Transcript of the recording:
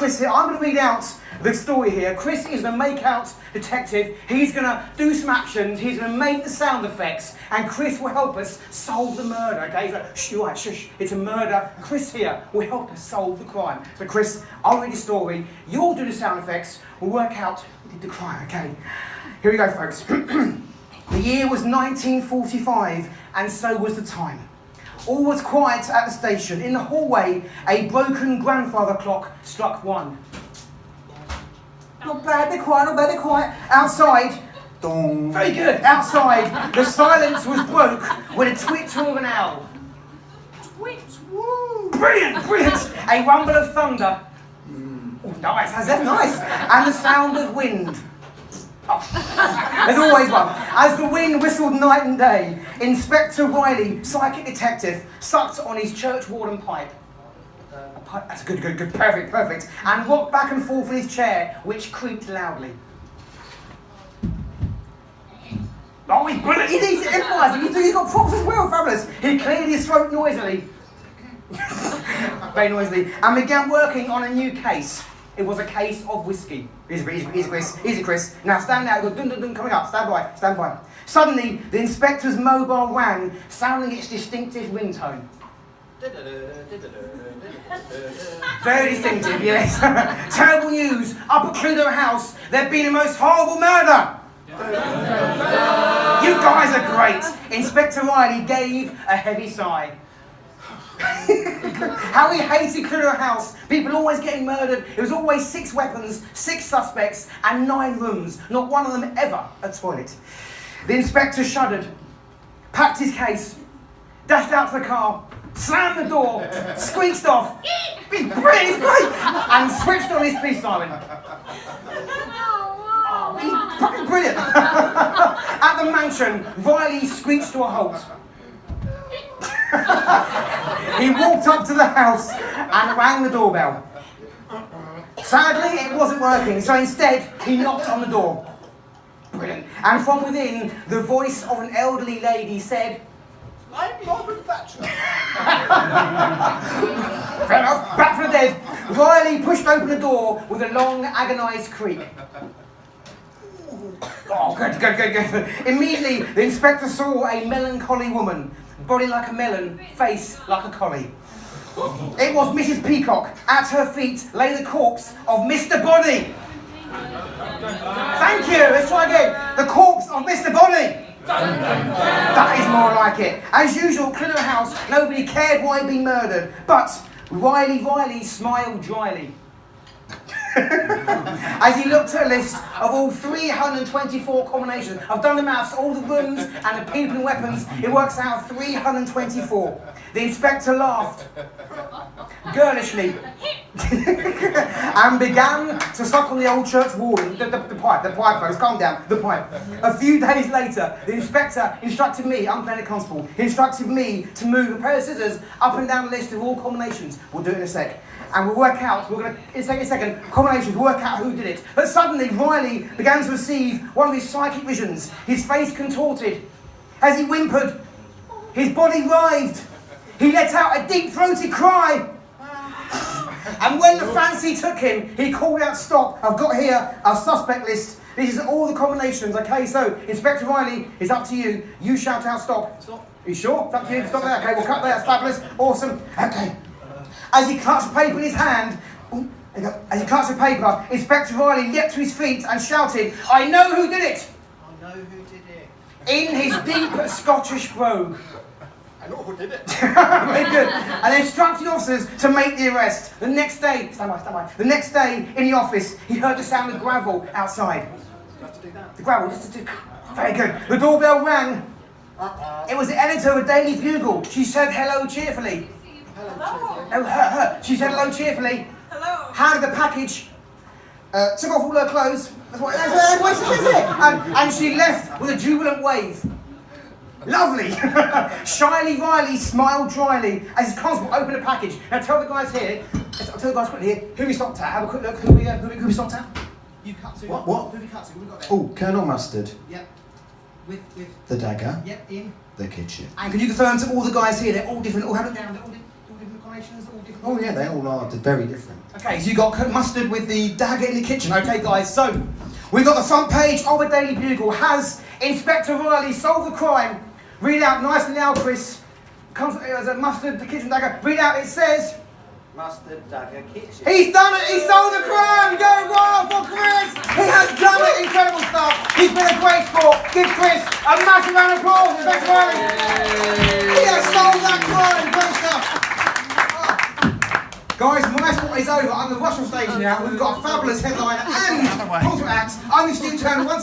Chris here. I'm going to read out the story here. Chris is the make-out detective. He's going to do some actions. He's going to make the sound effects. And Chris will help us solve the murder, okay? He's like, shh, you're right, shush, it's a murder. Chris here will help us solve the crime. So Chris, I'll read the story. You'll do the sound effects. We'll work out who did the crime, okay? Here we go, folks. The year was 1945, and so was the time. All was quiet at the station. In the hallway, a broken grandfather clock struck 1. Not bad, they're quiet, not bad, they're quiet. Outside, dong. Very good. Outside, the silence was broke with a twitter of an owl. Twit, woo. Brilliant, brilliant. A rumble of thunder. Oh, nice, that's nice. And the sound of wind. Oh. There's always one. As the wind whistled night and day, Inspector Riley, psychic detective, sucked on his churchwarden pipe. That's good, perfect. And rocked back and forth in his chair, which creaked loudly. Oh, he's brilliant. He's improvising. He's got props as well, fabulous. He cleared his throat noisily. Very noisily. And began working on a new case. It was a case of whiskey. Easy, Chris. Now stand out. Go dun dun dun coming up. Stand by. Suddenly, the inspector's mobile rang, sounding its distinctive ringtone. Very distinctive, yes. Terrible news. Up at Cluedo House, there'd been a most horrible murder. You guys are great. Inspector Riley gave a heavy sigh. How he hated Cluedo House. People always getting murdered. It was always 6 weapons, 6 suspects, and 9 rooms. Not one of them ever a toilet. The inspector shuddered, packed his case, dashed out to the car, slammed the door, squeaked off, he's great, and switched on his police siren. Oh, he's fucking brilliant. At the mansion, Riley screeched to a halt. He walked up to the house and rang the doorbell. Sadly, it wasn't working, so instead, he knocked on the door. Brilliant. And from within, the voice of an elderly lady said, "I'm Margaret Thatcher." Fair enough. Back from the dead, Riley pushed open the door with a long, agonised creak. Oh, good. Immediately, the inspector saw a melancholy woman, body like a melon, face like a collie. It was Mrs. Peacock. At her feet lay the corpse of Mr. Body. Thank you. Let's try again. The corpse of Mr. Body. That is more like it. As usual, Cluedo House, nobody cared why he'd been murdered, but Riley smiled dryly. As he looked at a list of all 324 combinations. I've done the maths, all the rooms and the people and weapons, it works out 324. The inspector laughed girlishly and began to suck on the old church warden, the pipe, folks, calm down, the pipe. A few days later, the inspector instructed me, I'm playing a constable, he instructed me to move a pair of scissors up and down the list of all combinations. We'll do it in a sec. And we'll work out, we're going to, in a second, combinations, work out who did it. But suddenly, Riley began to receive one of his psychic visions. His face contorted. As he whimpered, his body writhed. He let out a deep-throated cry. And when the fancy took him, he called out, "Stop, I've got here a suspect list. This is all the combinations, okay? So, Inspector Riley, it's up to you. You shout out, stop. Stop. Are you sure? It's up to you. Stop there. Okay, we'll cut there. That's fabulous. Awesome. Okay. As he clutched paper in his hand, Inspector Riley leapt to his feet and shouted, "I know who did it!" I know who did it. In his deep Scottish brogue. I know who did it. Very good. And instructed officers to make the arrest. The next day, stand by. The next day, in the office, he heard the sound of gravel outside. You have to do that. The gravel, just to do. Very good. The doorbell rang. It was the editor of the Daily Bugle. She said hello cheerfully. Hello. Oh, her. She said hello cheerfully. Hello. Handed the package. Took off all her clothes. That's what she says it. And she left with a jubilant wave. Lovely. Shyly Riley smiled dryly as his constable opened the package. Now tell the guys here, quickly here, who we stopped at. Have a quick look. Who we stopped at? You cut to. What? Who we cut to? Who we got there? Oh, Colonel Mustard. Yep. With. The dagger. Yep. In. The kitchen. And can you confirm to all the guys here, they're all different, all have it down, they're all different combinations, all different? Oh yeah, they all are very different. Okay, so you got mustard with the dagger in the kitchen. Okay, guys, so we got the front page of the Daily Bugle. Has Inspector Riley solved the crime? Read out nice and loud, Chris. Comes as a mustard, the kitchen dagger. Read out, it says... Mustard dagger kitchen. He's done it! He solved the crime! Go wild for Chris! He has done it! Incredible stuff! He's been a great sport! Give Chris a massive round of applause! Inspector Riley! He has solved that crime! Great stuff! Guys, my sport is over. I'm going to rush on stage now. We've got a fabulous headliner and concert acts. I'm Steve Turner once